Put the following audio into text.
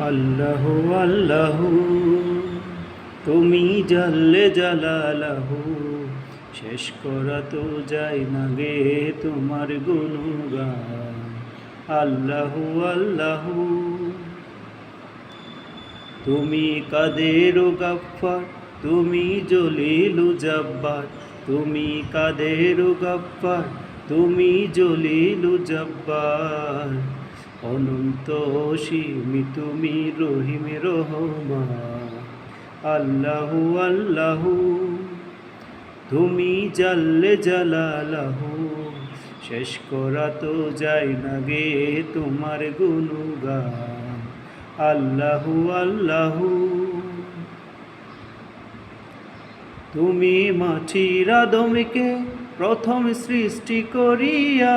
আল্লাহু আল্লাহু তুমি জাল্লে জালালাহু, শেষ করা তো যায় না গে তোমার গুণগান। আল্লাহু আল্লাহু তুমি কাদের গাফফার, তুমি জলিলু জাব্বার। তুমি কাদের গাফফার, তুমি জলিলু জাব্বার। অনন্ত অসীমি তুমি রহিম রহমান। আল্লাহু আল্লাহু তুমি জাল্লে জালালাহু, শেষ করা তো যায় না গে তোমার গুণগান। আল্লাহু আল্লাহু তুমি মাটির আদমকে প্রথম সৃষ্টি করিয়া